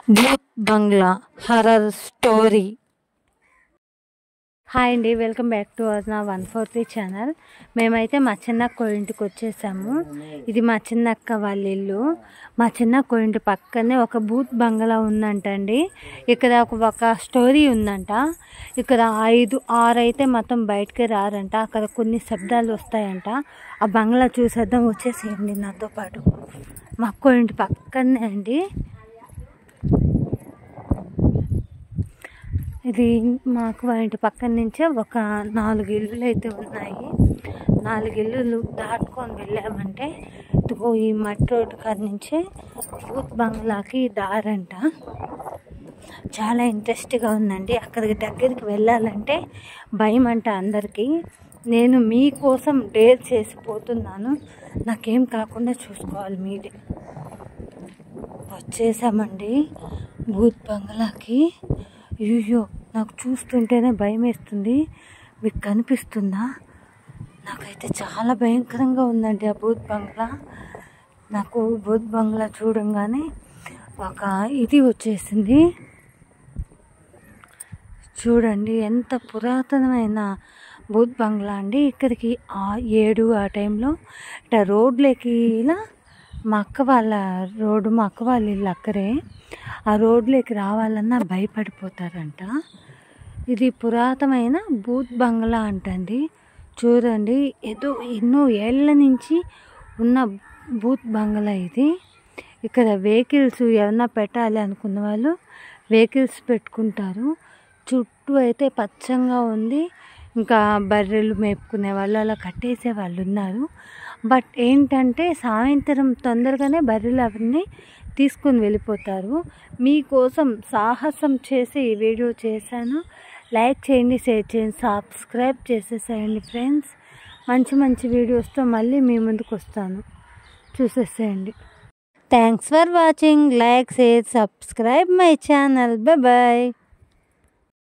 భూత్ బంగ్లా horror story. Hi అండి, welcome back to నా 143 channel. మేమైతే మా చిన్నక్క ఇంటికి వచ్చేసాము. ఇది మా చిన్నక్క వాళ్ళ ఇల్లు. మా చిన్నక్క ఇంటి పక్కనే ఒక భూత్ బంగ్లా ఉందంటండి. ఇక్కడ ఒక స్టోరీ ఉందంట. ఇక్కడ 5-6 అయితే మొత్తం బయటకే రారంట. అక్కడ కొన్ని శబ్దాలు వస్తాయంట. ఆ బంగ్లా చూసేద్దాం, వచ్చేసేయండి నాతో పాటు. మా అక్క ఇంటి పక్కనే అండి ఇది. మాకు వాళ్ళ ఇంటి పక్కన నుంచే ఒక 4 ఇల్లులు అయితే ఉన్నాయి. 4 ఇల్లులు దాటుకొని వెళ్ళామంటే ఇదిగో ఈ మట్టి రోడ్డు కాడ నుంచే భూత్ బంగ్లాకి దారంట. చాలా ఇంట్రెస్ట్గా ఉందండి. అక్కడికి దగ్గరికి వెళ్ళాలంటే భయం అంట అందరికీ. నేను మీకోసం డేర్ చేసిపోతున్నాను. నాకేం కాకుండా చూసుకోవాలి మీరే. వచ్చేసామండి భూత్ బంగ్లాకి. అయ్యో, నాకు చూస్తుంటేనే భయం వేస్తుంది. మీకు కనిపిస్తుందా? నాకైతే చాలా భయంకరంగా ఉందండి ఆ భూత్ బంగ్లా. నాకు భూత్ బంగ్లా చూడంగానే ఒక ఇది వచ్చేసింది. చూడండి ఎంత పురాతనమైన భూత్ బంగ్లా అండి. ఇక్కడికి 7 ఆ టైంలో ఇట్లా రోడ్లకి ఇలా మా అక్క వాళ్ళ ఇల్లు అక్కడే. ఆ రోడ్లోకి రావాలన్నా భయపడిపోతారంట. ఇది పురాతనమైన భూత్ బంగ్లా అంటండి. చూడండి, ఎన్నో ఏళ్ళ నుంచి ఉన్న భూత్ బంగ్లా ఇది. ఇక్కడ వెహికల్స్ ఏమన్నా పెట్టాలి అనుకున్న వాళ్ళు వెహికల్స్ పెట్టుకుంటారు. చుట్టూ అయితే పచ్చంగా ఉంది. ఇంకా బర్రెలు మేపుకునే వాళ్ళు అలా కట్టేసే వాళ్ళు ఉన్నారు. బట్ ఏంటంటే సాయంత్రం తొందరగానే బర్రెలు అవన్నీ తీసుకొని వెళ్ళిపోతారు. మీకోసం సాహసం చేసి ఈ వీడియో చేశాను. లైక్ చేయండి, షేర్ చేయండి, సబ్స్క్రైబ్ చేసేసేయండి ఫ్రెండ్స్. మంచి వీడియోస్తో మళ్ళీ మీ ముందుకు వస్తాను, చూసేసేయండి. Thanks for watching. Like, share, subscribe my channel. Bye.